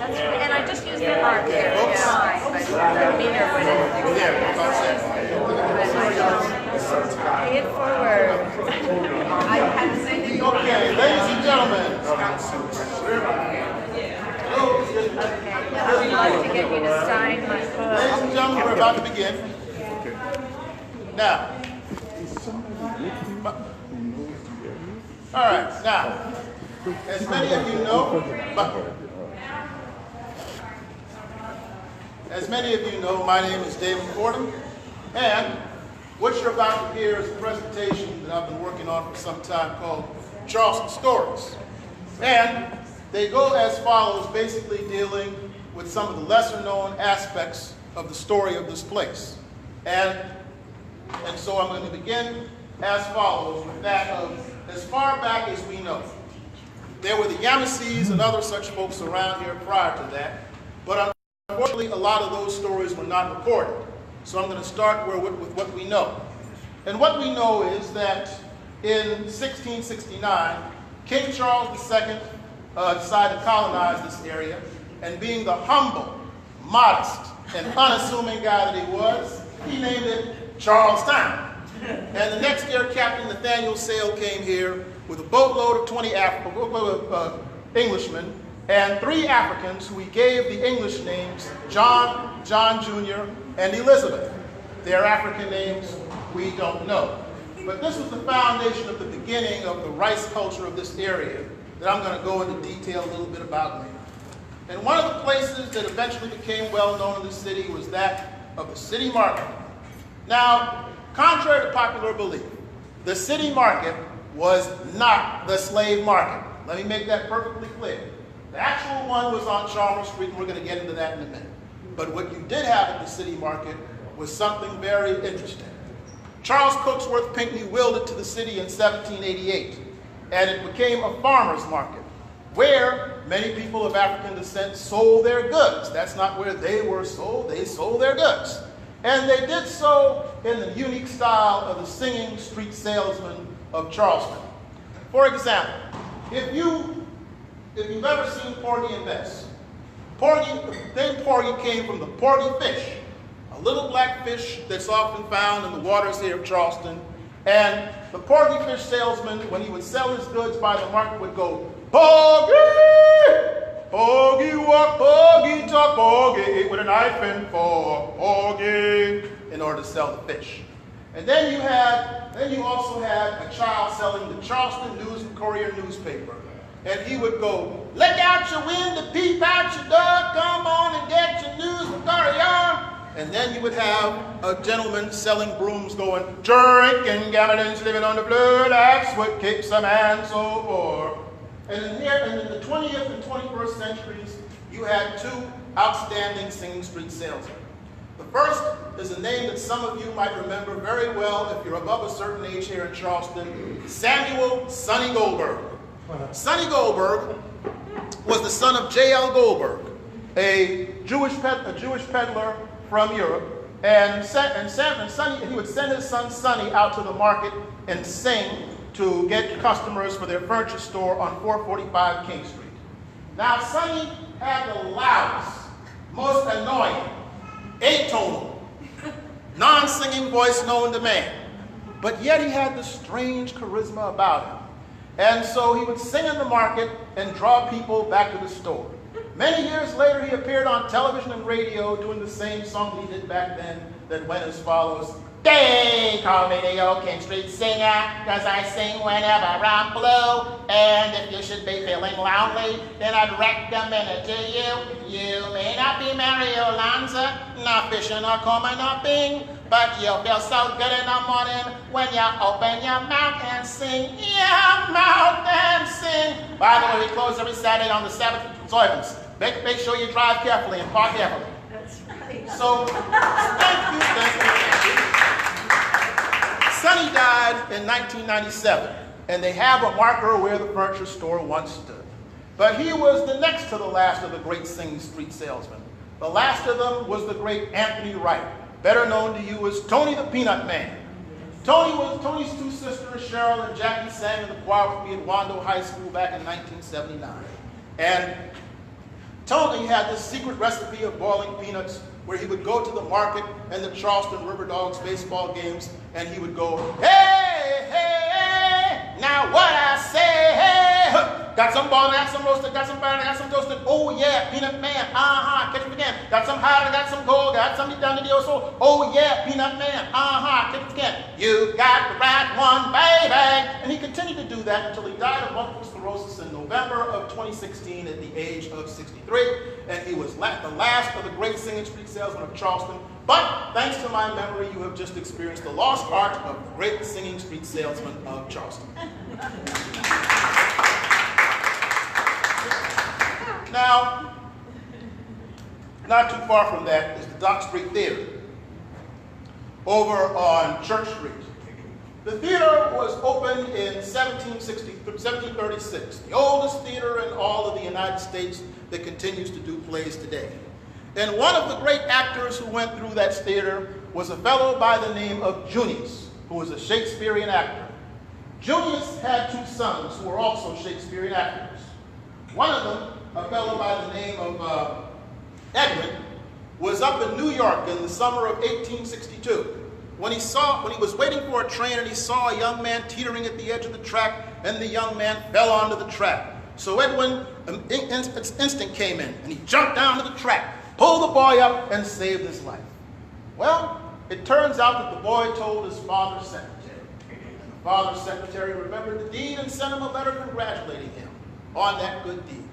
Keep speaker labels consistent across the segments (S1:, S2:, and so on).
S1: That's right. And I just used the mark here.
S2: Okay, folks.
S1: I mean, there would pay it forward. I had the same thing.
S2: Okay, ladies and gentlemen.
S1: I would love to get you to sign my book.
S2: Ladies and gentlemen, we're about to begin. Now. All right, now, as many of you know, my name is Damon Fordham, and what you're about to hear is a presentation that I've been working on for some time called Charleston Stories. And they go as follows, basically dealing with some of the lesser known aspects of the story of this place. And so I'm going to begin as follows with that of as far back as we know. There were the Yamasees and other such folks around here prior to that, but unfortunately a lot of those stories were not recorded. So I'm going to start with what we know. And what we know is that in 1669, King Charles II decided to colonize this area, and being the humble, modest, and unassuming guy that he was, he named it Charlestown. And the next year, Captain Nathaniel Sale came here with a boatload of 20 Englishmen and 3 Africans who he gave the English names John, John Jr., and Elizabeth. Their African names we don't know. But this was the foundation of the beginning of the rice culture of this area that I'm going to go into detail a little bit about later. And one of the places that eventually became well known in the city was that of the city market. Now, contrary to popular belief, the city market was not the slave market. Let me make that perfectly clear. The actual one was on Chalmers Street, and we're going to get into that in a minute. But what you did have at the city market was something very interesting. Charles Cooksworth Pinckney willed it to the city in 1788, and it became a farmer's market, where many people of African descent sold their goods. That's not where they were sold, they sold their goods. And they did so in the unique style of the singing street salesmen of Charleston. For example, if you've ever seen Porgy and Bess, the name Porgy came from the porgy fish, a little black fish that's often found in the waters here of Charleston. And the porgy fish salesman, when he would sell his goods by the market, would go, "Porgy! Porgy walk, Porgy talk, Porgy with a knife and fork, Porgy," in order to sell the fish. And then you also had a child selling the Charleston News and Courier newspaper. And he would go, "Look out your window, peep out your door, come on and get your news from Courier." And then you would have a gentleman selling brooms going, "Drinking gambling, living on the blue, that's what keeps a man so poor." And in the 20th and 21st centuries, you had 2 outstanding singing street salesmen. The first is a name that some of you might remember very well if you're above a certain age here in Charleston, Samuel Sonny Goldberg. Sonny Goldberg was the son of J.L. Goldberg, a Jewish peddler from Europe, and he would send his son Sonny out to the market and sing to get customers for their furniture store on 445 King Street. Now, Sonny had the loudest, most annoying, atonal, non-singing voice known to man, but yet he had this strange charisma about him. And so he would sing in the market and draw people back to the store. Many years later, he appeared on television and radio doing the same song he did back then that went as follows. "They call me the old King Street singer, 'cause I sing whenever I'm blue. And if you should be feeling lonely, then I'd recommend it to you. You may not be Mary Olanza, not fishing or combing or bing, but you'll feel so good in the morning when you open your mouth and sing. Your mouth and sing." By the way, we close every Saturday on the Sabbath. So make sure you drive carefully and park carefully.
S1: That's right.
S2: So, thank you. Sonny died in 1997, and they have a marker where the furniture store once stood. But he was the next to the last of the great singing street salesmen. The last of them was the great Anthony Wright, better known to you as Tony the Peanut Man. Tony's 2 sisters, Cheryl and Jackie, sang in the choir with me at Wando High School back in 1979. And Tony had this secret recipe of boiling peanuts where he would go to the market and the Charleston River Dogs baseball games, and he would go, hey, hey, now what I say, hey, huh. Got some bone, got some roasted, got some fried, got some toasted, oh yeah, peanut man, catch it again. Got some hot, got some cold, got some down to the oso, oh yeah, peanut man, catch it again. You got the right one, baby. And he continued to do that until he died of multiple sclerosis in November of 2016 at the age of 63. And he was the last of the great singing street salesmen of Charleston. But thanks to my memory, you have just experienced the lost art of the great singing street salesman of Charleston. Now, not too far from that is the Dock Street Theater over on Church Street. The theater was opened in 1736, the oldest theater in all of the United States that continues to do plays today. And one of the great actors who went through that theater was a fellow by the name of Junius, who was a Shakespearean actor. Junius had two sons who were also Shakespearean actors. One of them, a fellow by the name of Edwin, was up in New York in the summer of 1862 when he was waiting for a train and he saw a young man teetering at the edge of the track, and the young man fell onto the track. So Edwin, instinct came in, and he jumped down to the track, pulled the boy up, and saved his life. Well, it turns out that the boy told his father's secretary, and the father's secretary remembered the deed and sent him a letter congratulating him on that good deed.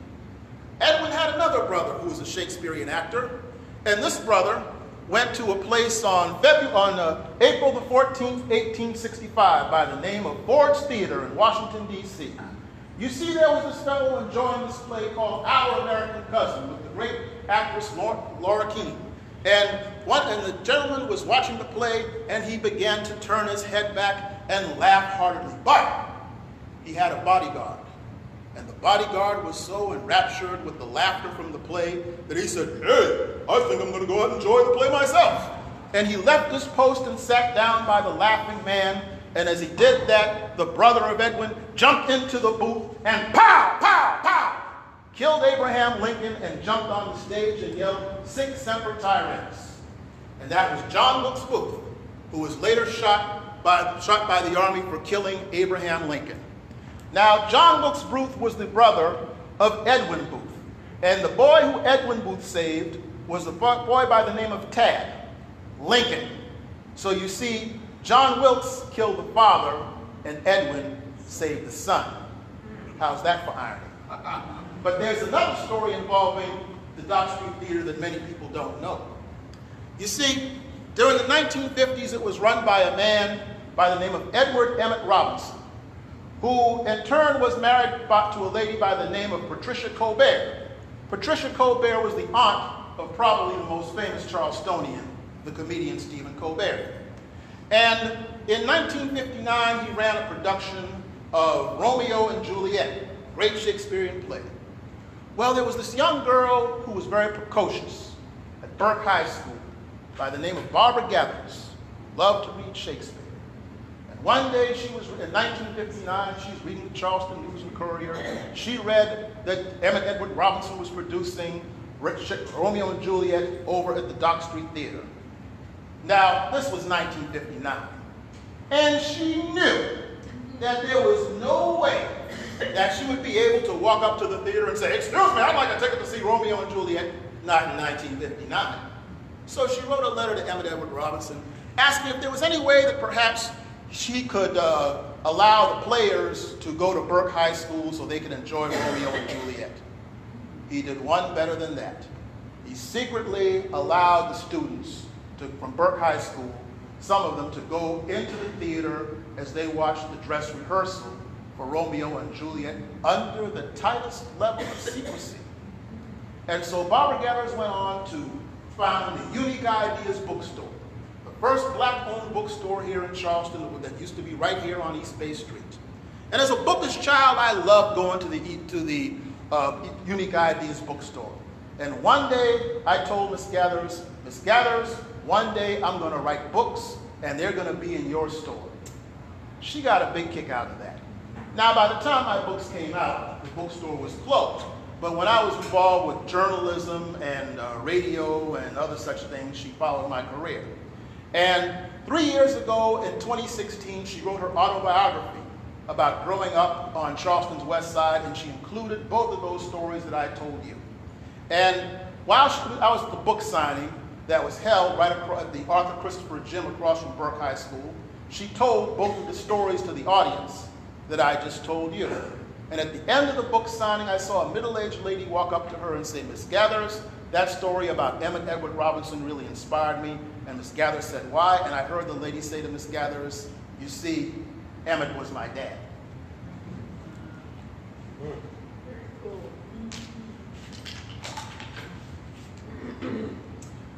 S2: Edwin had another brother who was a Shakespearean actor, and this brother went to a place on April the 14th, 1865 by the name of Ford's Theater in Washington, D.C. You see, there was this fellow enjoying this play called Our American Cousin with the great actress Laura Keene. And the gentleman was watching the play, and he began to turn his head back and laugh heartily. But he had a bodyguard. And the bodyguard was so enraptured with the laughter from the play that he said, hey, I think I'm going to go out and enjoy the play myself. And he left his post and sat down by the laughing man. And as he did that, the brother of Edwin jumped into the booth and pow, pow, pow, killed Abraham Lincoln and jumped on the stage and yelled, Sic Semper Tyrannis. And that was John Wilkes Booth, who was later shot by the army for killing Abraham Lincoln. Now, John Wilkes Booth was the brother of Edwin Booth. And the boy who Edwin Booth saved was a boy by the name of Tad Lincoln. So you see, John Wilkes killed the father, and Edwin saved the son. How's that for irony? But there's another story involving the Dock Street Theater that many people don't know. You see, during the 1950s, it was run by a man by the name of Edward Emmett Robinson, who in turn was married to a lady by the name of Patricia Colbert. Patricia Colbert was the aunt of probably the most famous Charlestonian, the comedian Stephen Colbert. And in 1959, he ran a production of Romeo and Juliet, great Shakespearean play. Well, there was this young girl who was very precocious at Burke High School by the name of Barbara Gathers, loved to read Shakespeare. One day, in 1959, she's reading the Charleston News and Courier. She read that Emmett Edward Robinson was producing Romeo and Juliet over at the Dock Street Theater. Now, this was 1959. And she knew that there was no way that she would be able to walk up to the theater and say, excuse me, I'd like a ticket to see Romeo and Juliet, not in 1959. So she wrote a letter to Emmett Edward Robinson asking if there was any way that perhaps she could allow the players to go to Burke High School so they could enjoy Romeo and Juliet. He did one better than that. He secretly allowed the students from Burke High School, some of them, to go into the theater as they watched the dress rehearsal for Romeo and Juliet under the tightest level of secrecy. And so Barbara Gathers went on to found the Unique Ideas bookstore, the first black-owned bookstore here in Charleston that used to be right here on East Bay Street. And as a bookish child, I loved going to the Unique Ideas bookstore. And one day, I told Miss Gathers, one day I'm going to write books, and they're going to be in your store. She got a big kick out of that. Now, by the time my books came out, the bookstore was closed. But when I was involved with journalism and radio and other such things, she followed my career. And 3 years ago, in 2016, she wrote her autobiography about growing up on Charleston's west side, and she included both of those stories that I told you. And while I was at the book signing that was held right across at the Arthur Christopher Gym across from Burke High School, she told both of the stories to the audience that I just told you. And at the end of the book signing, I saw a middle-aged lady walk up to her and say, "Miss Gathers, that story about Emmett Edward Robinson really inspired me." And Miss Gathers said, "Why?" And I heard the lady say to Miss Gathers, "You see, Emmett was my dad."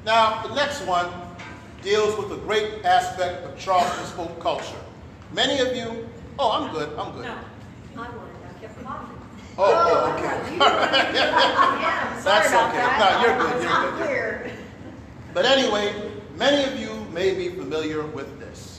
S2: Now, the next one deals with a great aspect of Charleston's folk culture. Many of you, oh, I'm good.
S1: No, I wanted to keep laughing.
S2: Oh, okay.
S1: Yeah, sorry
S2: That's
S1: about
S2: okay.
S1: that.
S2: No, you're good.
S1: It's
S2: You're
S1: not
S2: good.
S1: clear.
S2: But anyway, many of you may be familiar with this.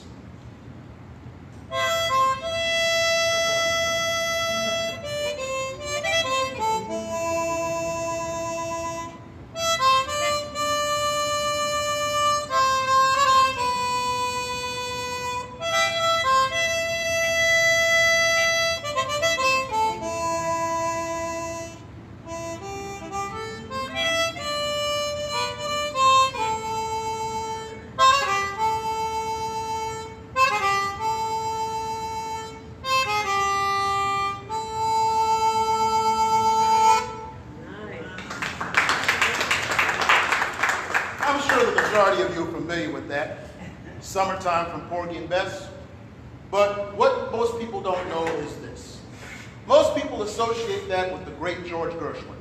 S2: I'm sure the majority of you are familiar with that. Summertime from Porgy and Bess. But what most people don't know is this. Most people associate that with the great George Gershwin.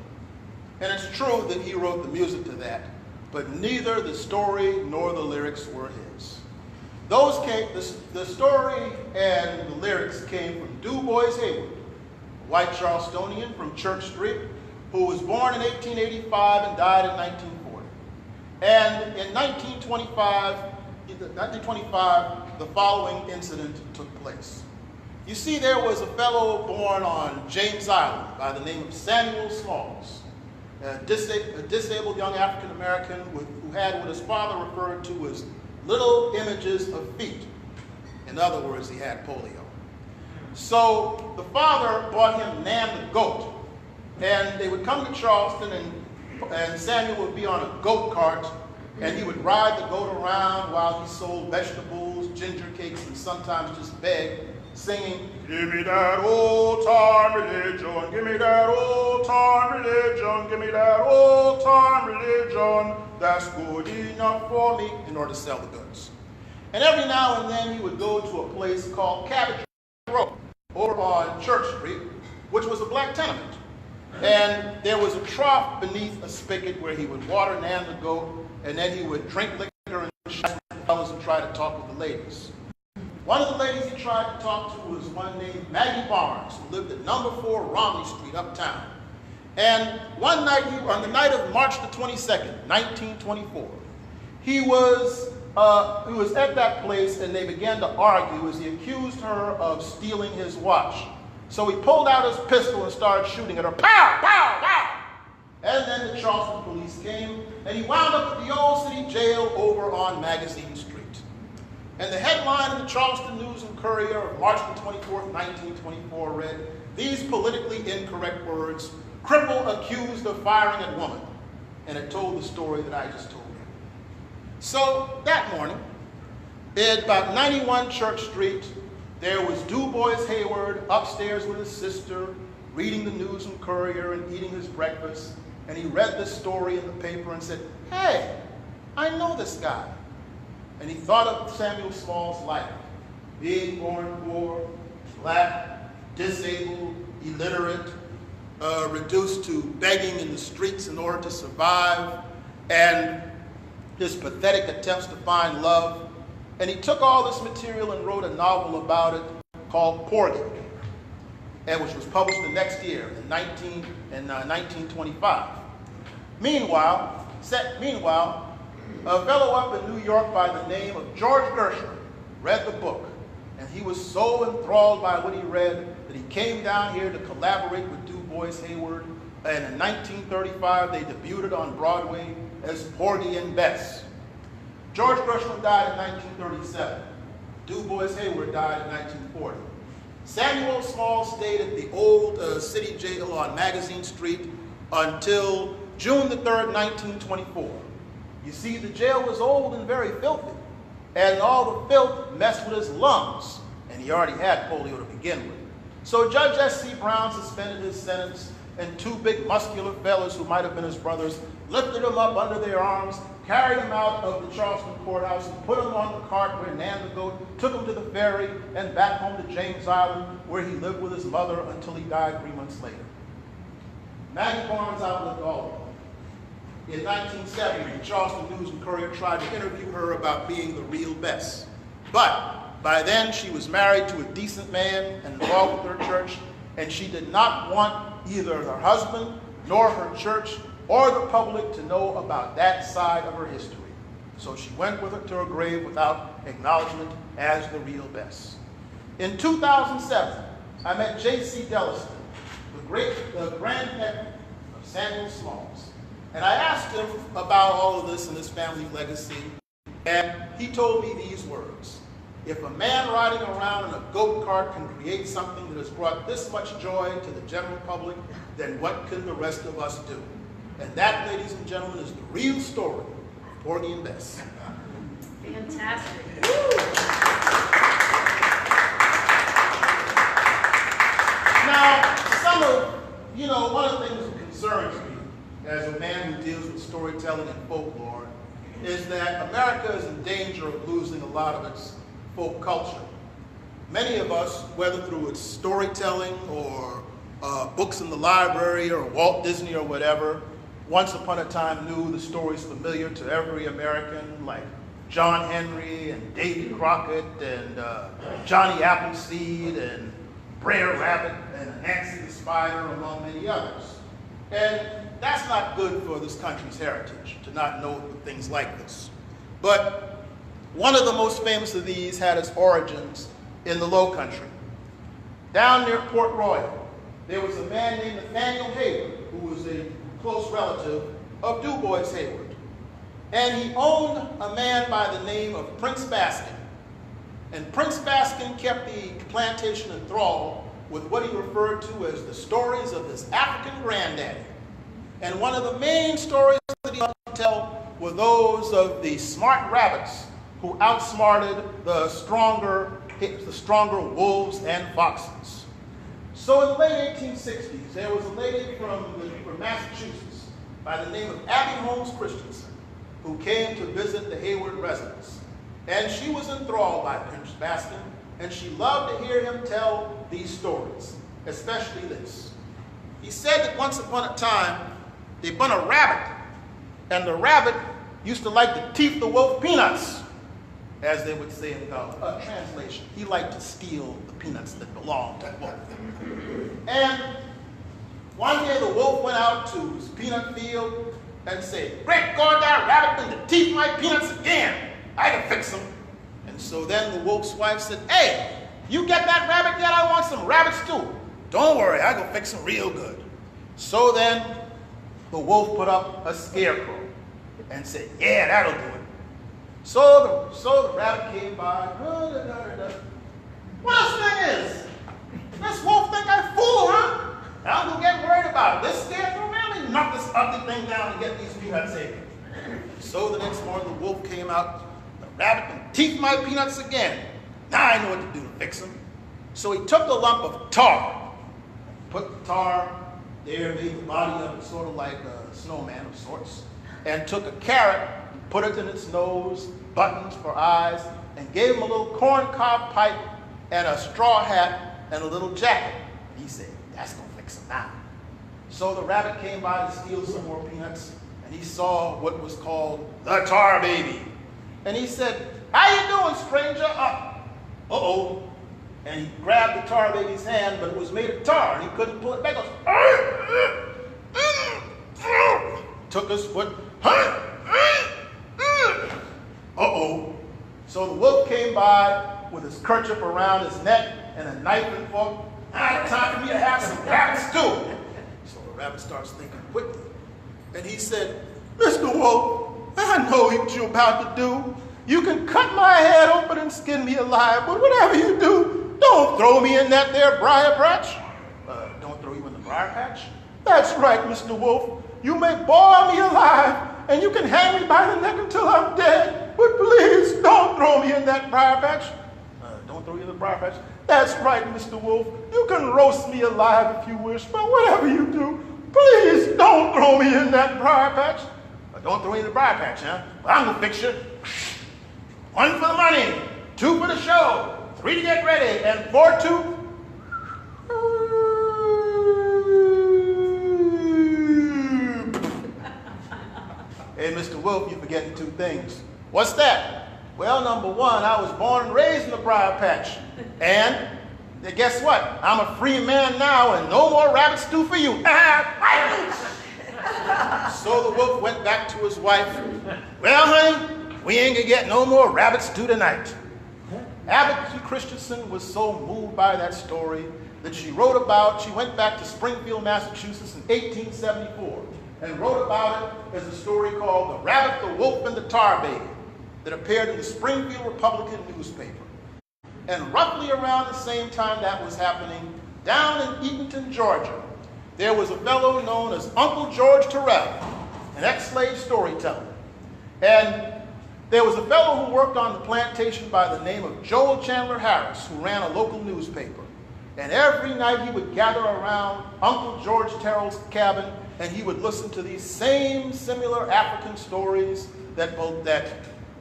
S2: And it's true that he wrote the music to that, but neither the story nor the lyrics were his. The story and the lyrics came from Du Bois Hayward, a white Charlestonian from Church Street, who was born in 1885 and died in 1940. And in 1925, the following incident took place. You see, there was a fellow born on James Island by the name of Samuel Smalls, a disabled young African American who had what his father referred to as little images of feet. In other words, he had polio. So the father bought him Nan the goat, and they would come to Charleston, and Samuel would be on a goat cart, and he would ride the goat around while he sold vegetables, ginger cakes, and sometimes just begged, singing, "Give me that old-time religion, give me that old-time religion, give me that old-time religion, that's good enough for me," in order to sell the goods. And every now and then he would go to a place called Cabbage Road over on Church Street, which was a black tenement. And there was a trough beneath a spigot where he would water Nan the goat, and then he would drink liquor and shout at the fellas and try to talk with the ladies. One of the ladies he tried to talk to was one named Maggie Barnes, who lived at number 4 Romney Street, uptown. And one night, on the night of March the 22nd, 1924, he was at that place, and they began to argue as he accused her of stealing his watch. So he pulled out his pistol and started shooting at her. Pow! Pow! Pow! And then the Charleston police came, and he wound up at the old city jail over on Magazine Street. And the headline of the Charleston News and Courier of March the 24th, 1924 read, "These politically incorrect words, cripple accused of firing at woman." And it told the story that I just told you. So that morning, at about 91 Church Street, there was Du Bois Hayward upstairs with his sister, reading the News and Courier and eating his breakfast. And he read this story in the paper and said, "Hey, I know this guy." And he thought of Samuel Small's life, being born poor, black, disabled, illiterate, reduced to begging in the streets in order to survive, and his pathetic attempts to find love. And he took all this material and wrote a novel about it called Porgy, and which was published the next year in 1925. Meanwhile, a fellow up in New York by the name of George Gershwin read the book, and he was so enthralled by what he read that he came down here to collaborate with Du Bois Hayward And in 1935, they debuted on Broadway as Porgy and Bess. George Gershwin died in 1937. Du Bois Hayward died in 1940. Samuel Small stayed at the old city jail on Magazine Street until June the 3rd, 1924. You see, the jail was old and very filthy, and all the filth messed with his lungs, and he already had polio to begin with. So Judge S.C. Brown suspended his sentence, and two big muscular fellas who might have been his brothers lifted him up under their arms, carried him out of the Charleston courthouse, and put him on the cart where Nan the goat took him to the ferry and back home to James Island, where he lived with his mother until he died 3 months later. Maggie Barnes outlived all of them. In 1970, the Charleston News and Courier tried to interview her about being the real Bess. But by then, she was married to a decent man and involved with her church, and she did not want either her husband, nor her church, or the public to know about that side of her history. So she went with her to her grave without acknowledgement as the real Bess. In 2007, I met J.C. Delliston, the grandparent of Samuel Smalls. And I asked him about all of this and his family legacy, and he told me these words. If a man riding around in a goat cart can create something that has brought this much joy to the general public, then what can the rest of us do? And that, ladies and gentlemen, is the real story of Porgy and Bess.
S1: Fantastic.
S2: Now, one of the things that concerns me as a man who deals with storytelling and folklore is that America is in danger of losing a lot of its folk culture. Many of us, whether through its storytelling or books in the library or Walt Disney or whatever, once upon a time knew the stories familiar to every American, like John Henry and Davy Crockett and Johnny Appleseed and Brer Rabbit and Nancy the Spider, among many others. And that's not good for this country's heritage, to not know things like this. But one of the most famous of these had its origins in the Low Country. Down near Port Royal, there was a man named Nathaniel Hayward, who was a close relative of Du Bois Hayward. And he owned a man by the name of Prince Baskin. And Prince Baskin kept the plantation in thrall with what he referred to as the stories of his African granddaddy. And one of the main stories that he loved to tell were those of the smart rabbits who outsmarted the stronger wolves and foxes. So in the late 1860s, there was a lady from Massachusetts by the name of Abby Holmes Christensen who came to visit the Hayward residence. And she was enthralled by Prince Baskin, and she loved to hear him tell these stories, especially this. He said that once upon a time, they bun a rabbit, and the rabbit used to like to teeth the wolf peanuts, as they would say in the translation. He liked to steal the peanuts that belonged to the wolf. And one day the wolf went out to his peanut field and said, "Great God, that rabbit been to teeth my peanuts again. I can fix them." And so then the wolf's wife said, "Hey, you get that rabbit yet? I want some rabbit stew." "Don't worry, I can fix them real good." So then the wolf put up a scarecrow and said, "Yeah, that'll do it." So the rabbit came by. What this thing is? This wolf think I fool, huh? I'm gonna get worried about it. This scarecrow, man, let me knock this ugly thing down and get these peanuts in. So the next morning the wolf came out. The rabbit can teeth my peanuts again. Now I know what to do to fix them. So he took a lump of tar, put the tar there, made the body of it sort of like a snowman of sorts, and took a carrot, put it in its nose, buttons for eyes, and gave him a little corncob pipe and a straw hat and a little jacket. He said, "That's gonna fix him now." So the rabbit came by to steal some more peanuts, and he saw what was called the tar baby. And he said, "How you doing, stranger?" Uh-oh. And he grabbed the tar baby's hand, but it was made of tar, and he couldn't pull it back. He goes, took his foot. Uh-oh. So the wolf came by with his kerchief around his neck and a knife and fork. "Now it's time for me to have some rabbit stew." So the rabbit starts thinking quickly. And he said, Mr. Wolf, I know what you're about to do. You can cut my head open and skin me alive, but whatever you do, don't throw me in that there briar patch. Don't throw you in the briar patch? That's right, Mr. Wolf. You may boil me alive, and you can hang me by the neck until I'm dead, but please don't throw me in that briar patch. Don't throw you in the briar patch? That's right, Mr. Wolf. You can roast me alive if you wish, but whatever you do, please don't throw me in that briar patch. Don't throw me in the briar patch, huh? Well, I'm gonna fix you. 1 for the money, 2 for the show, 3 to get ready, and 4 to... Hey, Mr. Wolf, you're forgetting 2 things. What's that? Well, number 1, I was born and raised in the briar patch. And guess what? I'm a free man now, and no more rabbit stew for you. So the wolf went back to his wife. Well, honey, we ain't gonna get no more rabbit stew tonight. Abbott Christensen was so moved by that story that she went back to Springfield, Massachusetts in 1874 and wrote about it as a story called The Rabbit, the Wolf, and the Tar Baby that appeared in the Springfield Republican newspaper. And roughly around the same time that was happening, down in Eatonton, Georgia, there was a fellow known as Uncle George Terrell, an ex-slave storyteller. And there was a fellow who worked on the plantation by the name of Joel Chandler Harris, who ran a local newspaper. And every night he would gather around Uncle George Terrell's cabin, and he would listen to these same similar African stories that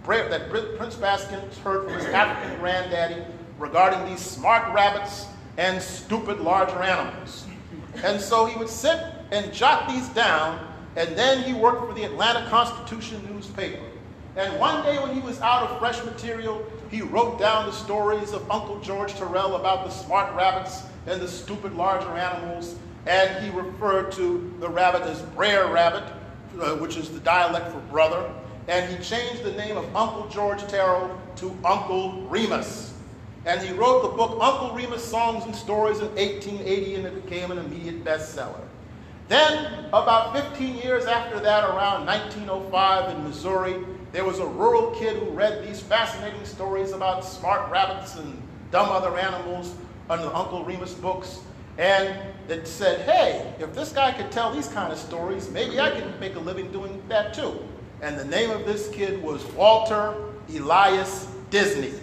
S2: Prince Baskins heard from his African granddaddy regarding these smart rabbits and stupid larger animals. And so he would sit and jot these down, and then he worked for the Atlanta Constitution newspaper. And one day when he was out of fresh material, he wrote down the stories of Uncle George Terrell about the smart rabbits and the stupid larger animals, and he referred to the rabbit as Brer Rabbit, which is the dialect for brother, and he changed the name of Uncle George Terrell to Uncle Remus. And he wrote the book Uncle Remus Songs and Stories in 1880, and it became an immediate bestseller. Then, about 15 years after that, around 1905 in Missouri, there was a rural kid who read these fascinating stories about smart rabbits and dumb other animals under the Uncle Remus books, and that said, hey, if this guy could tell these kind of stories, maybe I can make a living doing that too. And the name of this kid was Walter Elias Disney.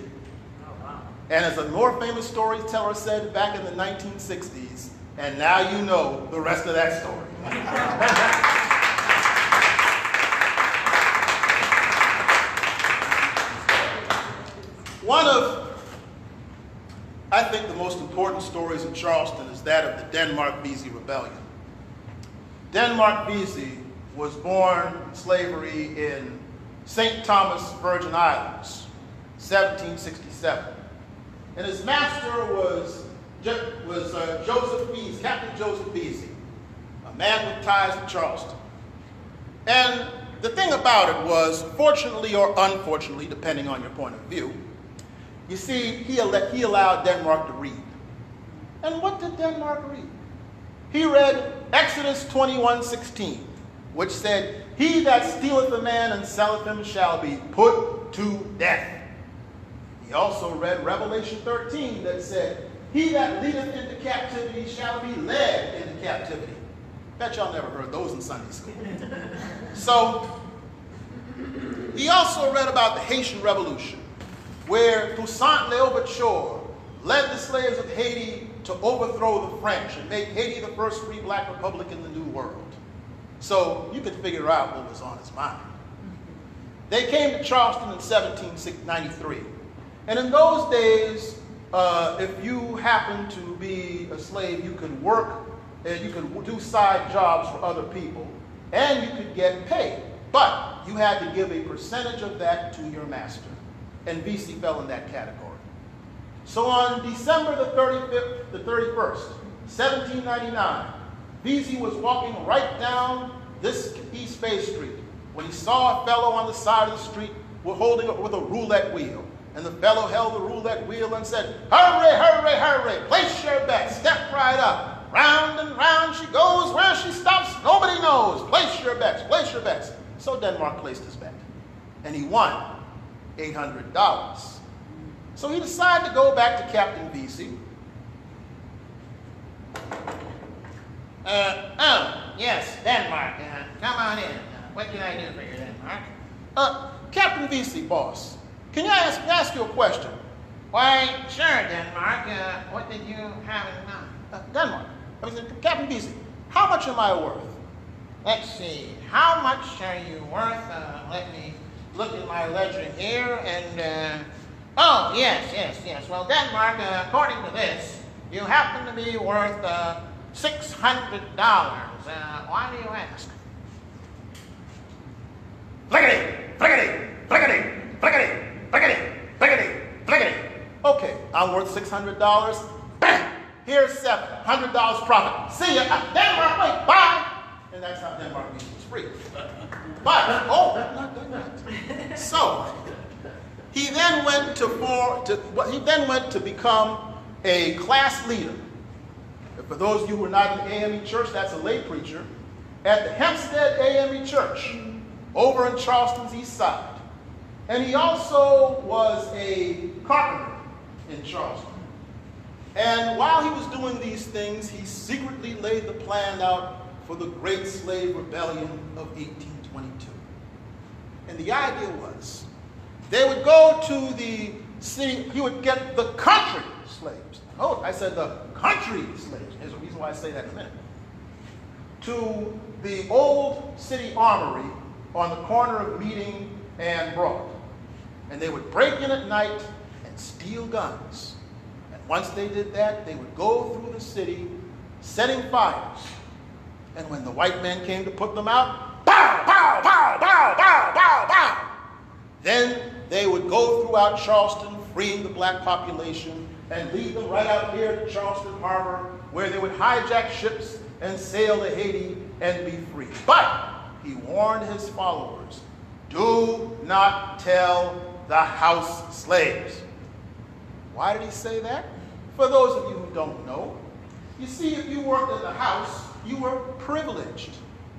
S2: And as a more famous storyteller said back in the 1960s, and now you know the rest of that story. One of, I think, the most important stories in Charleston is that of the Denmark-Vesey Rebellion. Denmark-Vesey was born in slavery in St. Thomas, Virgin Islands, 1767. And his master was Joseph Vesey, Captain Joseph Vesey, a man with ties to Charleston. And the thing about it was, fortunately or unfortunately, depending on your point of view, you see, he allowed Denmark to read. And what did Denmark read? He read Exodus 21:16, which said, he that stealeth a man and selleth him shall be put to death. He also read Revelation 13 that said, he that leadeth into captivity shall be led into captivity. Bet y'all never heard those in Sunday school. So, he also read about the Haitian Revolution, where Toussaint Louverture led the slaves of Haiti to overthrow the French and make Haiti the first free black republic in the New World. So you can figure out what was on his mind. They came to Charleston in 1793. And in those days, if you happened to be a slave, you could work and you could do side jobs for other people, and you could get paid. But you had to give a percentage of that to your master. And Vesey fell in that category. So on December the 31st, 1799, Vesey was walking right down this East Bay Street when he saw a fellow on the side of the street holding up with a roulette wheel. And the fellow held the roulette wheel and said, hurry, hurry, hurry, place your bet, step right up. Round and round she goes, where she stops, nobody knows. Place your bets, place your bets. So Denmark placed his bet, and he won $800. So he decided to go back to Captain Vesey.
S3: Yes, Denmark. Come on in. What can I do for you, Denmark?
S2: Captain Vesey, boss, can I ask you a question?
S3: Why, sure, Denmark. What did you have in mind?
S2: Denmark, Captain Vesey, how much am I worth?
S3: Let's see. How much are you worth? Let me look at my ledger here and... oh, yes. Well, Denmark, according to this, you happen to be worth $600. Why do you ask?
S2: Flickety, flickety, flickety, flickety, flickety, flickety, flickety. Okay, I'm worth $600. Bam! Here's $700 profit. See ya. Denmark, wait, bye. And that's how Denmark was free. But, not done yet. So, he then went to become a class leader. And for those of you who are not in AME Church, that's a lay preacher at the Hempstead AME Church over in Charleston's east side. And he also was a carpenter in Charleston. And while he was doing these things, he secretly laid the plan out for the Great Slave Rebellion of 1822. And the idea was, they would go to the city, he would get the country slaves. Oh, I said the country slaves. There's a reason why I say that in a minute. To the old city armory on the corner of Meeting and Broad. And they would break in at night and steal guns. And once they did that, they would go through the city setting fires. And when the white men came to put them out, pow, pow, pow, pow, pow, pow, pow. Then they would go throughout Charleston, freeing the black population, and lead them right out here to Charleston Harbor, where they would hijack ships and sail to Haiti and be free. But he warned his followers, do not tell the house slaves. Why did he say that? For those of you who don't know, you see, if you worked in the house, you were privileged.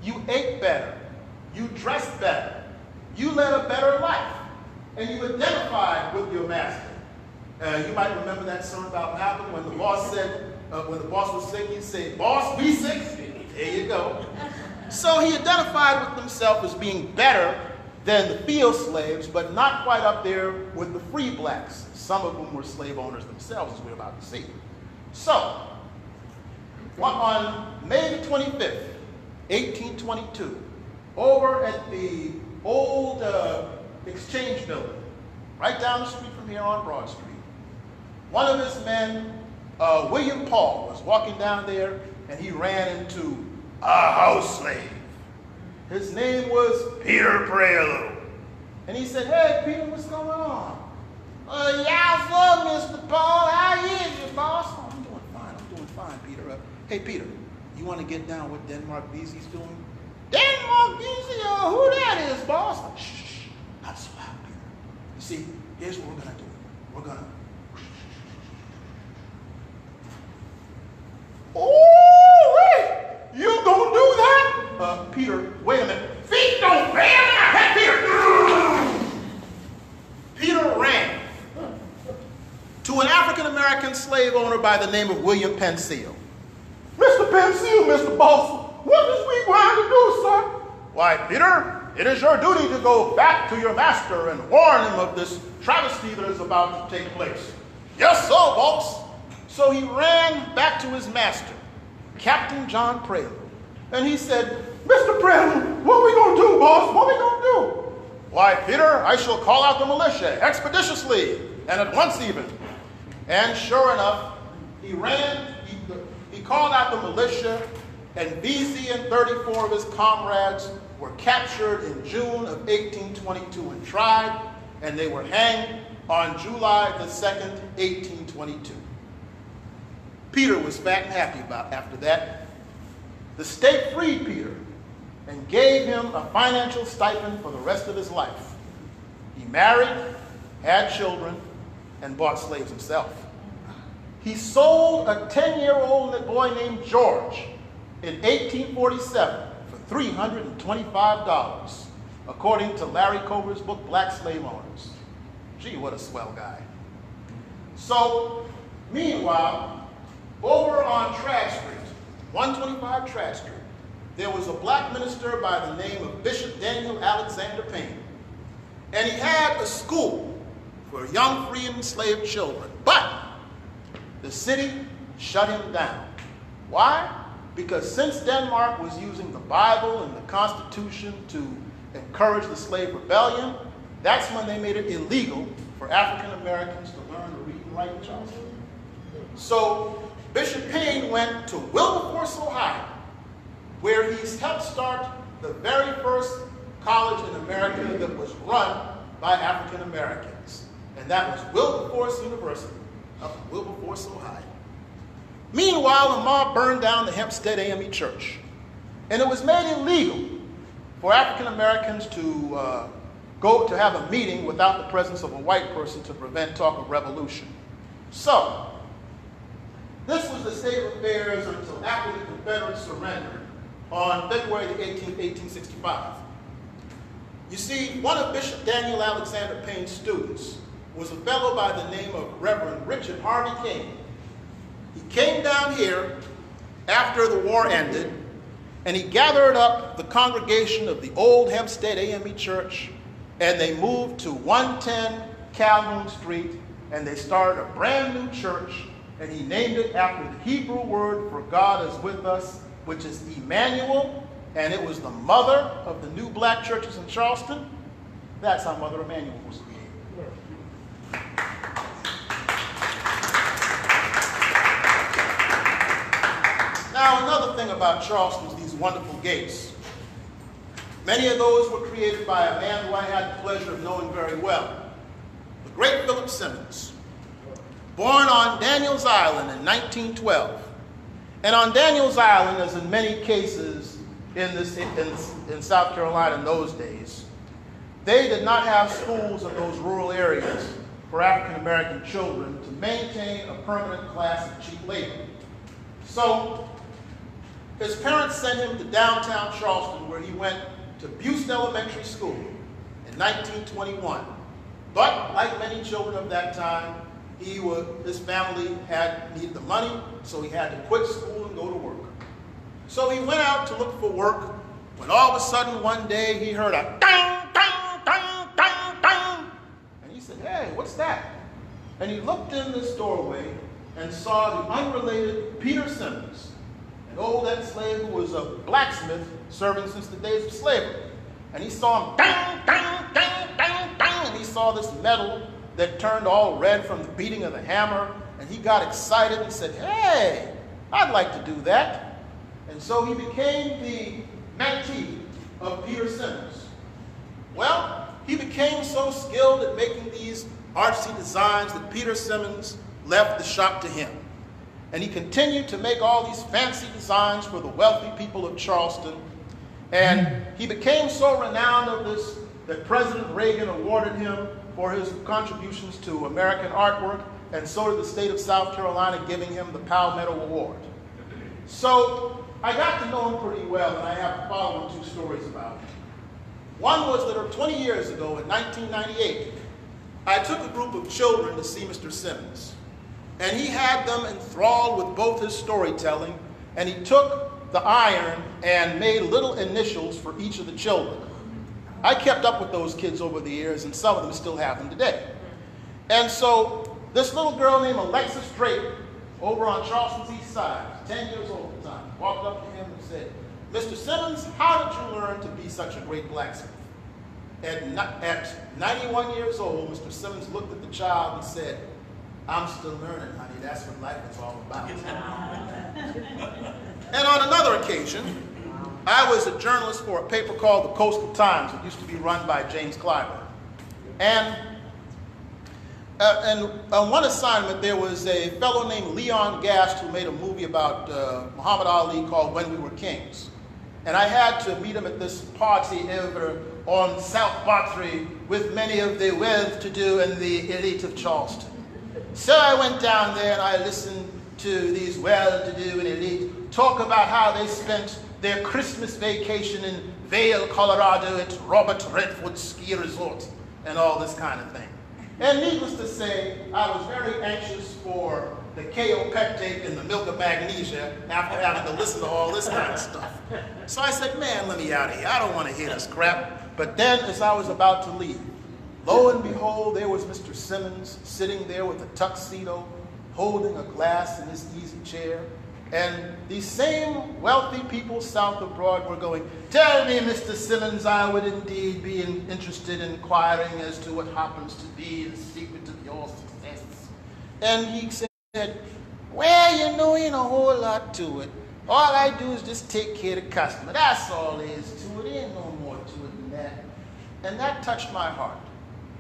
S2: You ate better. You dressed better. You led a better life. And you identified with your master. You might remember that sermon about Malcolm when the boss said, when the boss was sick, he'd say, boss, be sick. There you go. So he identified with himself as being better than the field slaves, but not quite up there with the free blacks, some of whom were slave owners themselves, as we're about to see. So, on May the 25th, 1822, over at the old Exchange Building, right down the street from here on Broad Street, one of his men, William Paul, was walking down there, and he ran into a house slave. His name was Peter Praylo. And he said, hey, Peter, what's going on?
S3: Yeah, so, Mr. Paul, how is you, boss?
S2: Oh, I'm doing fine, Peter. Hey, Peter, you want to get down what Denmark Vesey's doing?
S3: Denmark Vesey? Who that is, boss?
S2: Shh, not so loud, Peter. You see, here's what we're going to do. We're going to... Oh, wait! You gonna do that? Peter, wait a minute.
S3: Feet don't fail.
S2: Hey, Peter! Peter ran to an African-American slave owner by the name of William Penseal. Mr. Penseal, Mr. Boss, what is we going to do, sir? Why, Peter, it is your duty to go back to your master and warn him of this travesty that is about to take place. Yes, sir, boss. So he ran back to his master, Captain John Praylo, and he said, Mr. Praylo, what are we going to do, boss? What are we going to do? Why, Peter, I shall call out the militia expeditiously, and at once even. And sure enough, he called out the militia, and Vesey and 34 of his comrades were captured in June of 1822 and tried, and they were hanged on July the 2nd, 1822. Peter was fat and happy after that. The state freed Peter and gave him a financial stipend for the rest of his life. He married, had children, and bought slaves himself. He sold a 10-year-old boy named George in 1847 for $325, according to Larry Cover's book, Black Slave Owners. Gee, what a swell guy. So, meanwhile, over on Trask Street, 125 Trask Street, there was a black minister by the name of Bishop Daniel Alexander Payne. And he had a school for young free and enslaved children. But the city shut him down. Why? Because since Denmark was using the Bible and the Constitution to encourage the slave rebellion, that's when they made it illegal for African Americans to learn to read and write in Charleston. So Bishop Payne went to Wilberforce, Ohio, where he helped start the very first college in America that was run by African Americans. And that was Wilberforce University up in Wilberforce, Ohio. Meanwhile, the mob burned down the Hempstead AME Church. And it was made illegal for African Americans to go to have a meeting without the presence of a white person to prevent talk of revolution. So, this was the state of affairs until after the Confederates surrendered on February the 18th, 1865. You see, one of Bishop Daniel Alexander Payne's students was a fellow by the name of Reverend Richard Harvey King. He came down here after the war ended, and he gathered up the congregation of the old Hempstead AME Church, and they moved to 110 Calhoun Street, and they started a brand new church, and he named it after the Hebrew word for God is with us, which is Emmanuel, and it was the mother of the new black churches in Charleston. That's how Mother Emmanuel was created. Now, another thing about Charleston is these wonderful gates. Many of those were created by a man who I had the pleasure of knowing very well, the great Philip Simmons, born on Daniels Island in 1912. And on Daniels Island, as in many cases in South Carolina in those days, they did not have schools in those rural areas for African American children to maintain a permanent class of cheap labor. So his parents sent him to downtown Charleston, where he went to Buste Elementary School in 1921. But like many children of that time, his family needed the money, so he had to quit school and go to work. So he went out to look for work, when all of a sudden one day he heard a dang, dang, dang, dang, dang. And he said, hey, what's that? And he looked in this doorway and saw the unrelated Peter Simmons, an old ex-slave who was a blacksmith serving since the days of slavery. And he saw him dang, dang, dang, dang, dang, and he saw this metal that turned all red from the beating of the hammer, and he got excited and said, hey, I'd like to do that. And so he became the mentee of Peter Simmons. Well, he became so skilled at making these artsy designs that Peter Simmons left the shop to him. And he continued to make all these fancy designs for the wealthy people of Charleston. And he became so renowned of this that President Reagan awarded him for his contributions to American artwork, and so did the state of South Carolina, giving him the Palmetto Award. So I got to know him pretty well, and I have the following two stories about him. One was that 20 years ago, in 1998, I took a group of children to see Mr. Simmons. And he had them enthralled with both his storytelling, and he took the iron and made little initials for each of the children. I kept up with those kids over the years, and some of them still have them today. And so this little girl named Alexis Drake, over on Charleston's east side, 10 years old at the time, walked up to him and said, Mr. Simmons, how did you learn to be such a great blacksmith? At 91 years old, Mr. Simmons looked at the child and said, I'm still learning, honey. That's what life is all about. And on another occasion, I was a journalist for a paper called the Coastal Times. It used to be run by James Clyburn. And on one assignment, there was a fellow named Leon Gast who made a movie about Muhammad Ali called When We Were Kings. And I had to meet him at this party over on South Battery with many of the well-to-do and the elite of Charleston. So I went down there and I listened to these well-to-do and elite talk about how they spent their Christmas vacation in Vail, Colorado at Robert Redford Ski Resort and all this kind of thing. And needless to say, I was very anxious for the kaopectate and the milk of magnesia after having to listen to all this kind of stuff. So I said, man, let me out of here. I don't want to hear this crap. But then as I was about to leave, lo and behold, there was Mr. Simmons sitting there with a tuxedo, holding a glass in his easy chair. And these same wealthy people south of Broad were going, tell me, Mr. Simmons, I would indeed be interested in inquiring as to what happens to be the secret of your success. And he said, well, you know, ain't a whole lot to it. All I do is just take care of the customer. That's all there is to it. Ain't no more to it than that. And that touched my heart.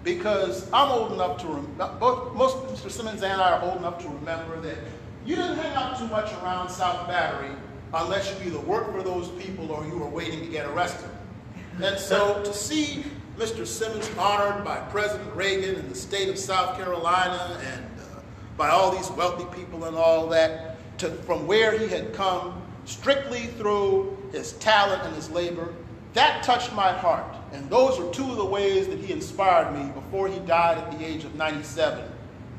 S2: Because I'm old enough to remember, most Mr. Simmons and I are old enough to remember that you didn't hang out too much around South Battery unless you either worked for those people or you were waiting to get arrested. And so to see Mr. Simmons honored by President Reagan in the state of South Carolina and by all these wealthy people and all that, from where he had come strictly through his talent and his labor, that touched my heart. And those are two of the ways that he inspired me before he died at the age of 97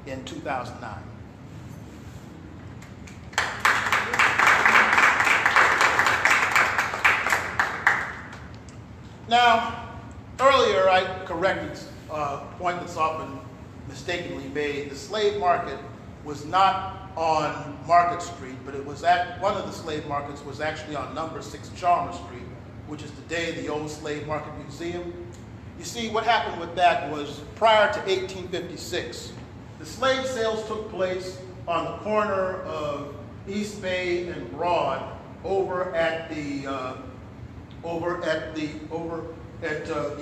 S2: in 2009. Now, earlier I corrected a point that's often mistakenly made. The slave market was not on Market Street, but it was one of the slave markets was actually on number 6 Chalmers Street, which is today the old Slave Market Museum. You see, what happened with that was prior to 1856, the slave sales took place on the corner of East Bay and Broad over at the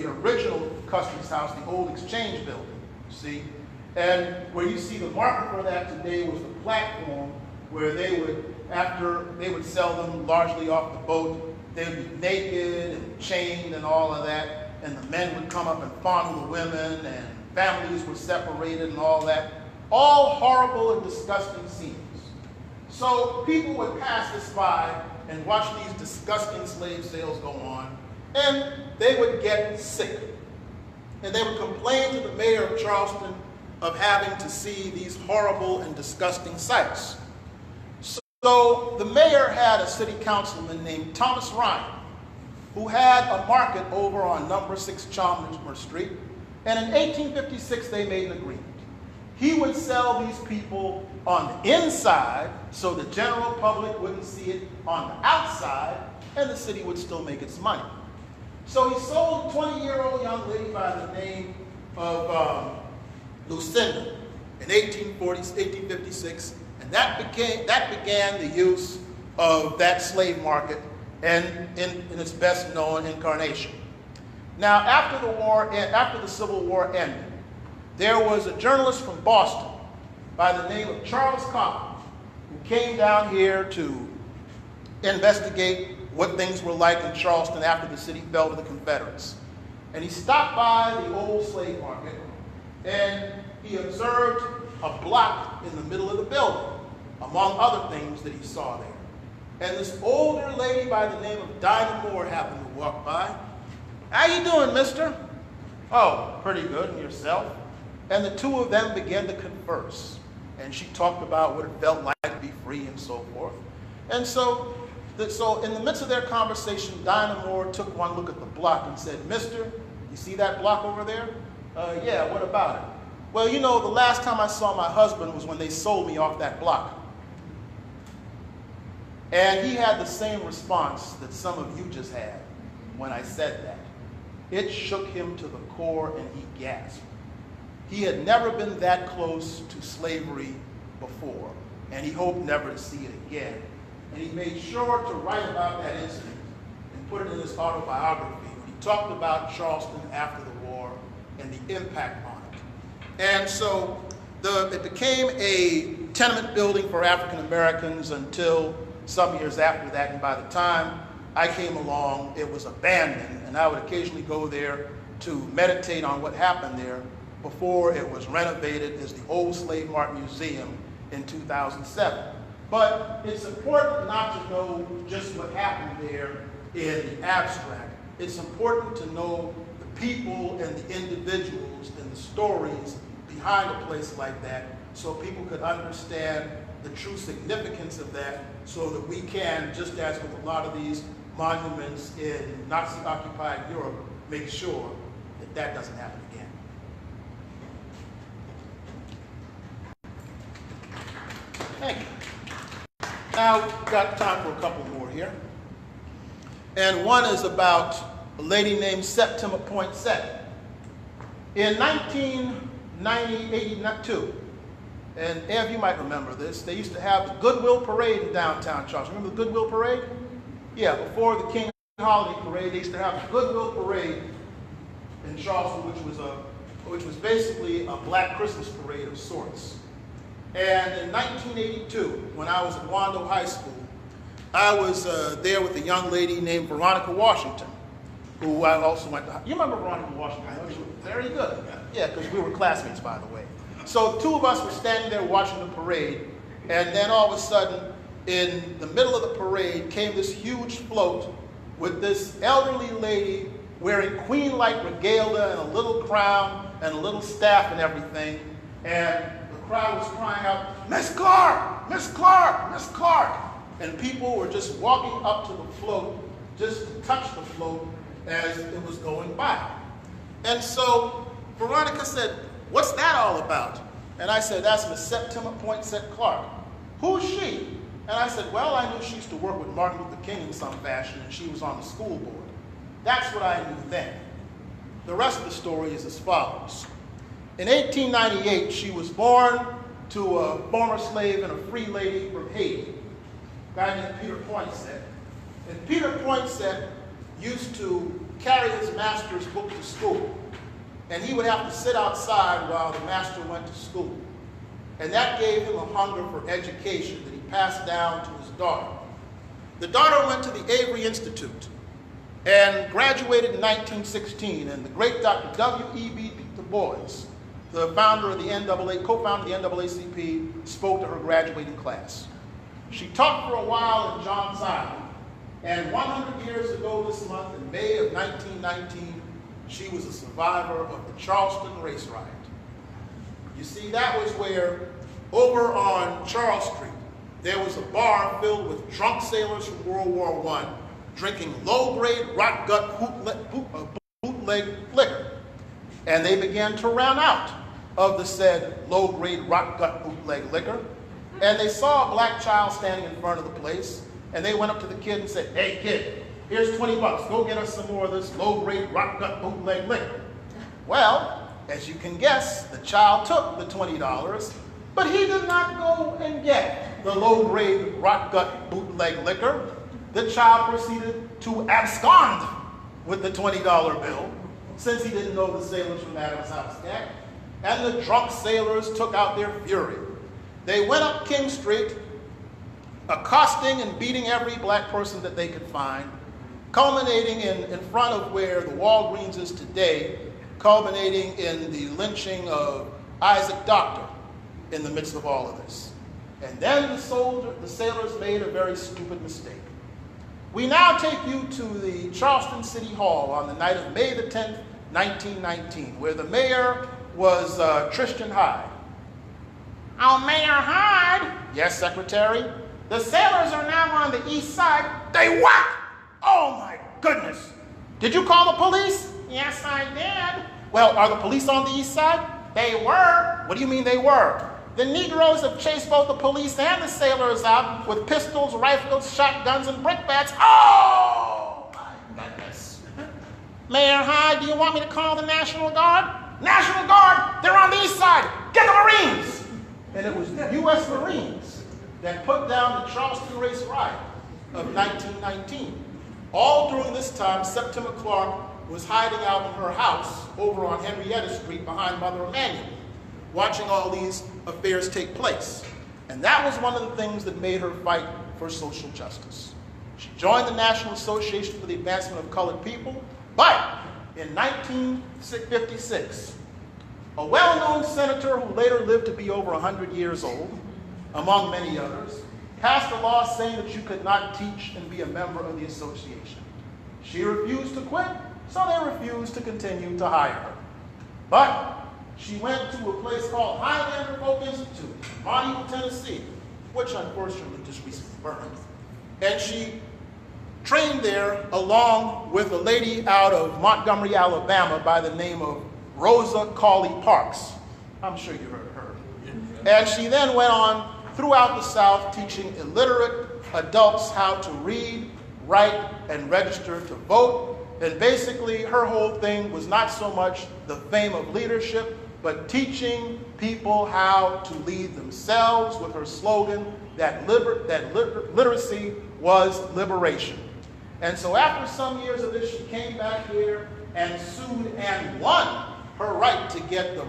S2: original Customs House, the old Exchange Building, see? And where you see the market for that today was the platform where they would, after they would sell them largely off the boat, they would be naked and chained and all of that, and the men would come up and fondle the women, and families were separated and all that. All horrible and disgusting scenes. So people would pass this by and watch these disgusting slave sales go on, and they would get sick. And they would complain to the mayor of Charleston of having to see these horrible and disgusting sights. So the mayor had a city councilman named Thomas Ryan, who had a market over on number 6 Chalmers Street, and in 1856 they made an agreement. He would sell these people on the inside so the general public wouldn't see it on the outside, and the city would still make its money. So he sold a 20-year-old young lady by the name of Lucinda in 1856, and that began the use of that slave market and in its best known incarnation. Now, after the Civil War ended, there was a journalist from Boston by the name of Charles Coffin who came down here to investigate what things were like in Charleston after the city fell to the Confederates. And he stopped by the old slave market and he observed a block in the middle of the building, among other things that he saw there. And this older lady by the name of Dinah Moore happened to walk by. How you doing, mister? Oh, pretty good, and yourself? And the two of them began to converse. And she talked about what it felt like to be free and so forth. And so in the midst of their conversation, Dinah Moore took one look at the block and said, mister, you see that block over there? Yeah, what about it? Well, you know, the last time I saw my husband was when they sold me off that block. And he had the same response that some of you just had when I said that. It shook him to the core and he gasped. He had never been that close to slavery before, and he hoped never to see it again. And he made sure to write about that incident and put it in his autobiography when he talked about Charleston after the war and the impact on it. And so it became a tenement building for African Americans until some years after that, and by the time I came along, it was abandoned, and I would occasionally go there to meditate on what happened there. before it was renovated as the Old Slave Mart Museum in 2007. But it's important not to know just what happened there in the abstract. It's important to know the people and the individuals and the stories behind a place like that so people could understand the true significance of that so that we can, just as with a lot of these monuments in Nazi-occupied Europe, make sure that that doesn't happen again. Thank you. Now, we've got time for a couple more here. And one is about a lady named Septima Poinsett. In 1982, and Ev, you might remember this, they used to have the Goodwill Parade in downtown Charleston. Remember the Goodwill Parade? Yeah, before the King Holiday Parade, they used to have the Goodwill Parade in Charleston, which was basically a black Christmas parade of sorts. And in 1982, when I was at Wando High School, I was there with a young lady named Veronica Washington, who I also went to. You remember Veronica Washington? Very good. Yeah, because we were classmates, by the way. So two of us were standing there watching the parade, and then all of a sudden, in the middle of the parade, came this huge float with this elderly lady wearing queen-like regalia and a little crown and a little staff and everything, and the crowd was crying out, "Miss Clark! Miss Clark! Miss Clark!" And people were just walking up to the float just to touch the float as it was going by. And so Veronica said, "What's that all about?" And I said, "That's Miss Septima Poinsett Clark." "Who's she?" And I said, "Well, I knew she used to work with Martin Luther King in some fashion, and she was on the school board." That's what I knew then. The rest of the story is as follows. In 1898, she was born to a former slave and a free lady from Haiti, a guy named Peter Poinsett. And Peter Poinsett used to carry his master's book to school. And he would have to sit outside while the master went to school. And that gave him a hunger for education that he passed down to his daughter. The daughter went to the Avery Institute and graduated in 1916. And the great Dr. W.E.B. Du Bois, the founder of the co-founder of the NAACP, spoke to her graduating class. She taught for a while in Johns Island, and 100 years ago this month, in May of 1919, she was a survivor of the Charleston race riot. You see, that was where, over on Charles Street, there was a bar filled with drunk sailors from World War I drinking low-grade, rot-gut bootleg liquor. And they began to run out of the said low-grade, rot-gut bootleg liquor. And they saw a black child standing in front of the place, and they went up to the kid and said, "Hey, kid, here's 20 bucks. Go get us some more of this low-grade, rot-gut bootleg liquor." Well, as you can guess, the child took the $20, but he did not go and get the low-grade, rot-gut bootleg liquor. The child proceeded to abscond with the $20 bill, since he didn't know the sailors from Adam's House Gag. And the drunk sailors took out their fury. They went up King Street, accosting and beating every black person that they could find, culminating in front of where the Walgreens is today, culminating in the lynching of Isaac Doctor in the midst of all of this. And then the sailors made a very stupid mistake. We now take you to the Charleston City Hall on the night of May the 10th, 1919, where the mayor was Tristan Hyde. "Oh, Mayor Hyde?" "Yes, Secretary?" "The sailors are now on the east side." "They what?" "Oh, my goodness. Did you call the police?" "Yes, I did." "Well, are the police on the east side?" "They were." "What do you mean they were?" "The Negroes have chased both the police and the sailors out with pistols, rifles, shotguns, and brickbats." "Oh, my goodness." "Mayor Hyde, do you want me to call the National Guard?" "National Guard? They're on the east side. Get the Marines!" And it was the U.S. Marines that put down the Charleston race riot of 1919. All during this time, Septima Clark was hiding out in her house over on Henrietta Street behind Mother Emanuel, watching all these affairs take place. And that was one of the things that made her fight for social justice. She joined the National Association for the Advancement of Colored People, but in 1956, a well-known senator who later lived to be over 100 years old, among many others, passed a law saying that you could not teach and be a member of the association. She refused to quit, so they refused to continue to hire her. But she went to a place called Highlander Folk Institute in Montefiore, Tennessee, which unfortunately just recently burned. And she trained there along with a lady out of Montgomery, Alabama by the name of Rosa Cauley Parks. I'm sure you heard of her. And she then went on throughout the South teaching illiterate adults how to read, write, and register to vote. And basically her whole thing was not so much the fame of leadership, but teaching people how to lead themselves with her slogan that literacy was liberation. And so after some years of this, she came back here and sued and won her right to get the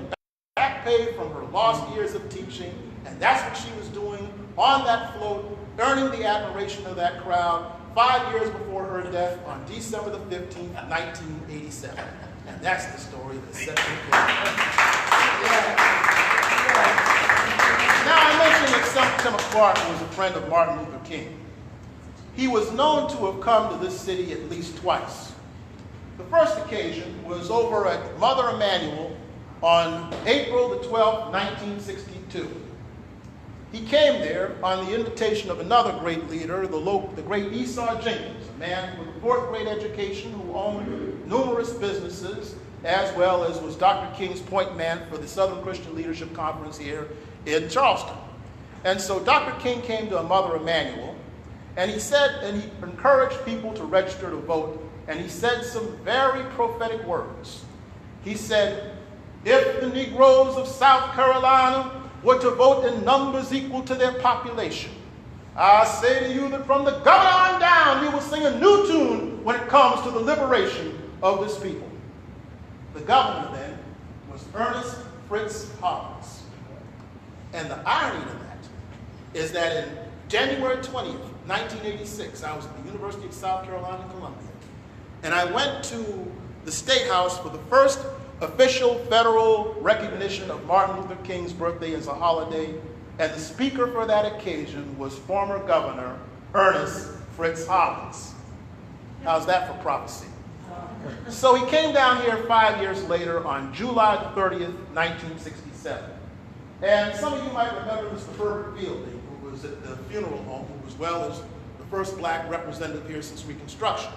S2: back pay from her lost years of teaching. And that's what she was doing on that float, earning the admiration of that crowd 5 years before her death on December the 15th, 1987. And that's the story that set me free. Now, I mentioned that Tim Clark was a friend of Martin Luther King. He was known to have come to this city at least twice. The first occasion was over at Mother Emanuel on April the 12th, 1962. He came there on the invitation of another great leader, the great Esau Jenkins, a man with a fourth-grade education who owned numerous businesses, as well as was Dr. King's point man for the Southern Christian Leadership Conference here in Charleston. And so Dr. King came to a Mother Emanuel, and he said, and he encouraged people to register to vote, and he said some very prophetic words. He said, if the Negroes of South Carolina were to vote in numbers equal to their population, I say to you that from the governor on down, we will sing a new tune when it comes to the liberation of this people. The governor then was Ernest Fritz Hollins. And the irony of that is that in January 20th, 1986, I was at the University of South Carolina, Columbia, and I went to the State House for the first official federal recognition of Martin Luther King's birthday as a holiday, and the speaker for that occasion was former Governor Ernest Fritz Hollins. How's that for prophecy? So he came down here 5 years later on July 30th, 1967. And some of you might remember Mr. Herbert Fielding, who was at the funeral home, who as well as the first black representative here since Reconstruction.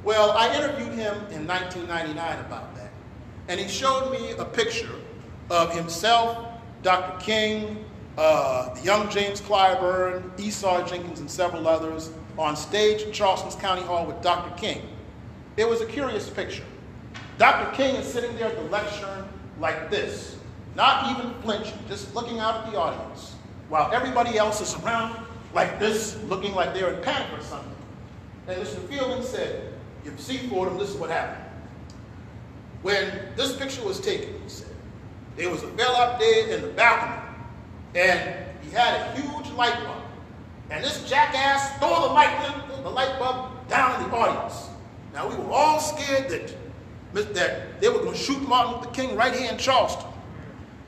S2: Well, I interviewed him in 1999 about that. And he showed me a picture of himself, Dr. King, the young James Clyburn, Esau Jenkins, and several others on stage at Charleston's County Hall with Dr. King. It was a curious picture. Dr. King is sitting there at the lectern like this, not even flinching, just looking out at the audience, while everybody else is around like this, looking like they're in panic or something. And Mr. Fielding said, you see, Fordham, this is what happened. When this picture was taken, he said, there was a fella up there in the balcony, and he had a huge light bulb. And this jackass threw the light bulb down in the audience. Now, we were all scared that they were going to shoot Martin Luther King right here in Charleston.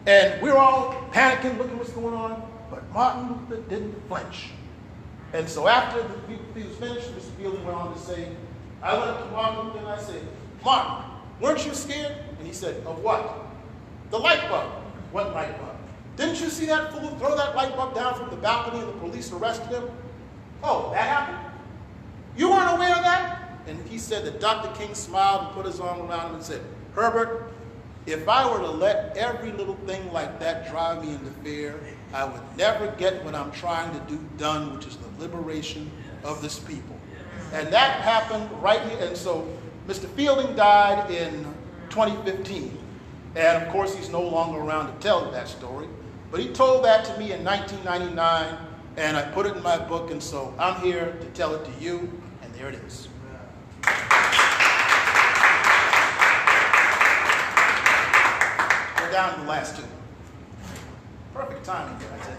S2: And we were all panicking, looking what's going on, but Martin Luther didn't flinch. And so after he was finished, Mr. Fielding went on to say, I went up to Martin Luther and I said, Martin, weren't you scared? And he said, of what? The light bulb. What light bulb? Didn't you see that fool throw that light bulb down from the balcony and the police arrested him? Oh, that happened? You weren't aware of that? And he said that Dr. King smiled and put his arm around him and said, Herbert, if I were to let every little thing like that drive me into fear, I would never get what I'm trying to do done, which is the liberation of this people. And that happened right here. And so Mr. Fielding died in 2015. And of course, he's no longer around to tell that story. But he told that to me in 1999, and I put it in my book. And so I'm here to tell it to you, and there it is. We're down to the last two. Perfect timing here, I tell you.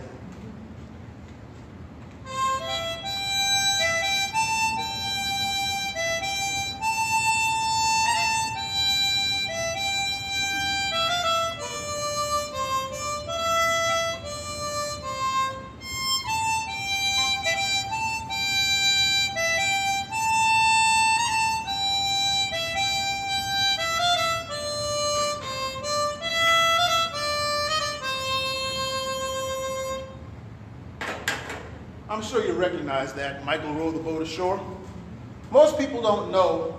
S2: I'm sure you recognize that, Michael rowed the boat ashore. Most people don't know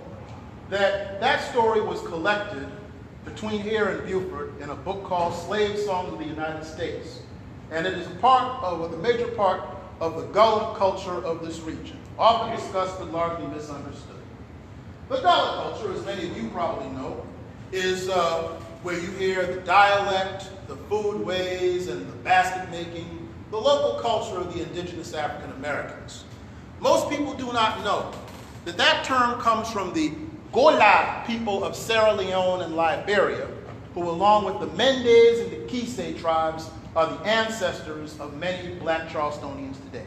S2: that that story was collected between here and Beaufort in a book called Slave Songs of the United States. And it is a major part of the Gullah culture of this region, often discussed but largely misunderstood. The Gullah culture, as many of you probably know, is where you hear the dialect, the food ways, and the basket making, the local culture of the indigenous African Americans. Most people do not know that that term comes from the Gullah people of Sierra Leone and Liberia, who along with the Mendes and the Kisei tribes are the ancestors of many black Charlestonians today.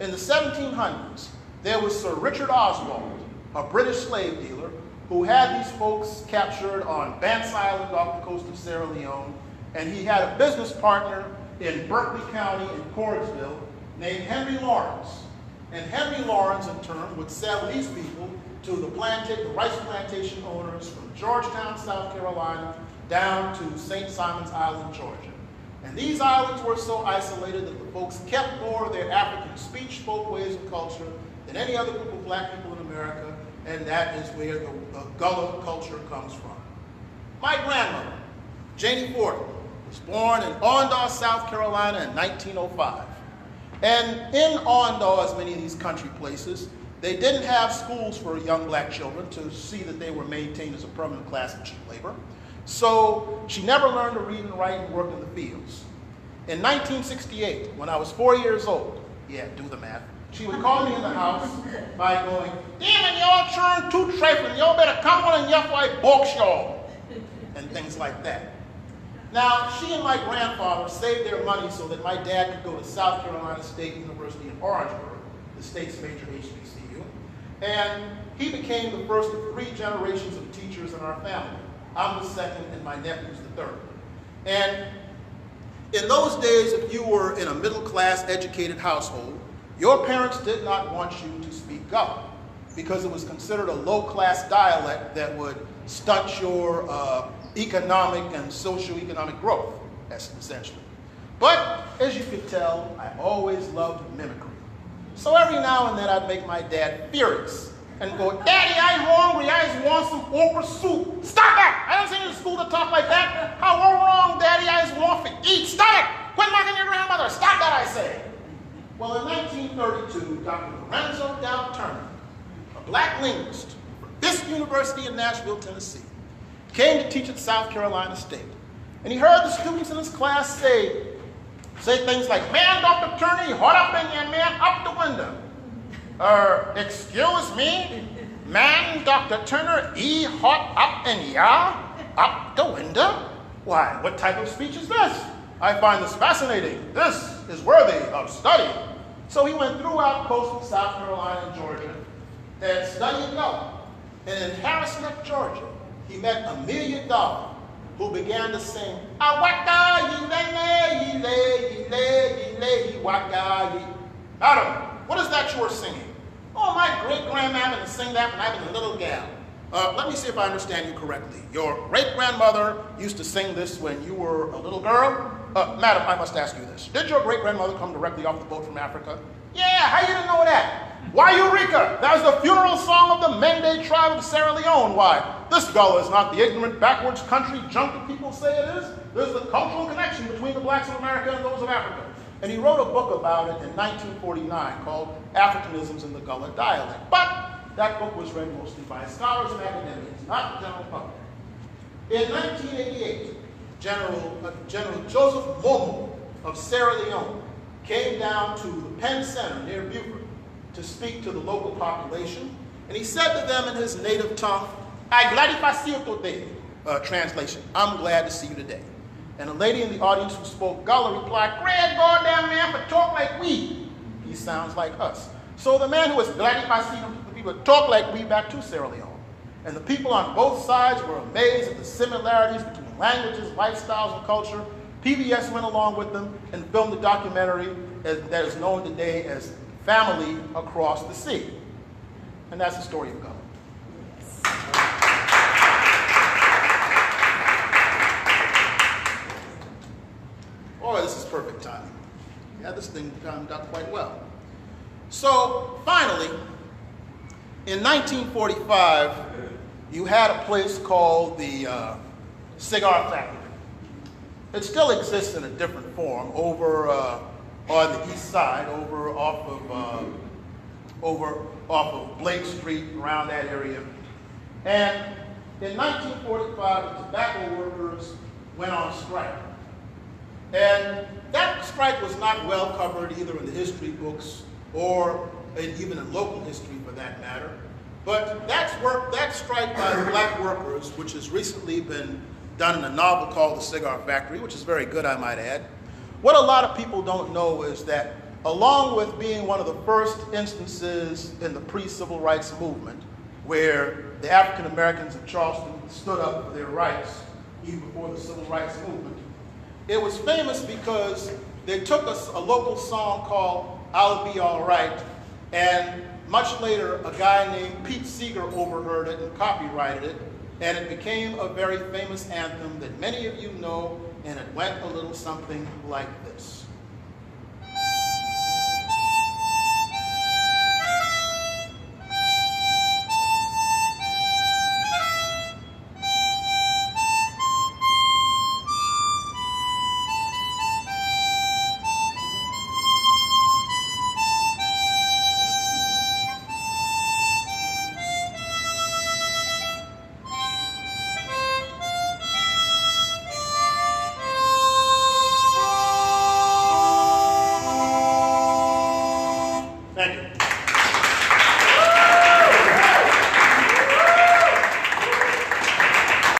S2: In the 1700s, there was Sir Richard Oswald, a British slave dealer, who had these folks captured on Banks Island off the coast of Sierra Leone, and he had a business partner in Berkeley County in Cordsville named Henry Lawrence. And Henry Lawrence, in turn, would sell these people to the rice plantation owners from Georgetown, South Carolina, down to St. Simon's Island, Georgia. And these islands were so isolated that the folks kept more of their African speech, folk ways, and culture than any other group of black people in America, and that is where the Gullah culture comes from. My grandmother, Janie Fordham, was born in Awendaw, South Carolina in 1905. And in Awendaw, as many of these country places, they didn't have schools for young black children to see that they were maintained as a permanent class of cheap labor. So she never learned to read and write and work in the fields. In 1968, when I was 4 years old, yeah, do the math, she would call me in the house by going, "Demon, y'all churn too trifling, y'all better come on and y'all white box y'all," and things like that. Now, she and my grandfather saved their money so that my dad could go to South Carolina State University in Orangeburg, the state's major HBCU, and he became the first of 3 generations of teachers in our family. I'm the second, and my nephew's the third. And in those days, if you were in a middle-class educated household, your parents did not want you to speak Gullah because it was considered a low-class dialect that would stunt your economic and socioeconomic growth, essentially. But as you can tell, I've always loved mimicry. So every now and then I'd make my dad furious and go, "Daddy, I'm hungry, I just want some okra soup." "Stop that! I didn't send you to school to talk like that. How wrong, Daddy, I just want to eat. Stop it! Quit knocking your grandmother. Stop that, I say." Well, in 1932, Dr. Lorenzo Dow Turner, a black linguist from Vesey University in Nashville, Tennessee, came to teach at South Carolina State. And he heard the students in his class say things like, "Man, Dr. Turner, you hot up in here, man, up the window." Excuse me, man, Dr. Turner, hot up in ya, up the window? Why, what type of speech is this? I find this fascinating. This is worthy of study. So he went throughout coastal South Carolina and Georgia and studied Gullah. And in Harrisonburg, Georgia, he met Amelia Dollar, who began to sing, "Awaka ye lay, ye lay, ye lay, ye lay, ye waka ye." Adam, what is that you are singing? "Oh, my great-grandmother used to sing that when I was a little gal." Let me see if I understand you correctly. Your great-grandmother used to sing this when you were a little girl? Madam, I must ask you this. Did your great-grandmother come directly off the boat from Africa? "Yeah, how you didn't know that?" "Why, Eureka! That was the funeral song of the Mende tribe of Sierra Leone. Why, this Gullah is not the ignorant, backwards country junk that people say it is. There's the cultural connection between the blacks of America and those of Africa." And he wrote a book about it in 1949 called Africanisms in the Gullah Dialect. But that book was read mostly by scholars and academics, not the general public. In 1988, General Joseph Momo of Sierra Leone came down to the Penn Center near Beaufort to speak to the local population, and he said to them in his native tongue, "I glad if I see you today." Translation, "I'm glad to see you today." And a lady in the audience who spoke Gullah replied, "Great goddamn man for talk like we." He sounds like us. So the man who was glad if I see the people talk like we back to Sierra Leone. And the people on both sides were amazed at the similarities between languages, lifestyles, and culture. PBS went along with them and filmed the documentary that is known today as Family Across the Sea. And that's the story of Gullah. Oh, this is perfect timing. Yeah, this thing timed out quite well. So finally, in 1945, you had a place called the Cigar Factory. It still exists in a different form over on the east side, over off of Blake Street, around that area. And in 1945, the tobacco workers went on strike. And that strike was not well covered either in the history books or even in local history for that matter. But that strike by the black workers, which has recently been done in a novel called The Cigar Factory, which is very good, I might add. What a lot of people don't know is that along with being one of the first instances in the pre-civil rights movement where the African Americans of Charleston stood up for their rights even before the civil rights movement, it was famous because they took a local song called I'll Be All Right, and much later a guy named Pete Seeger overheard it and copyrighted it, and it became a very famous anthem that many of you know, and it went a little something like this.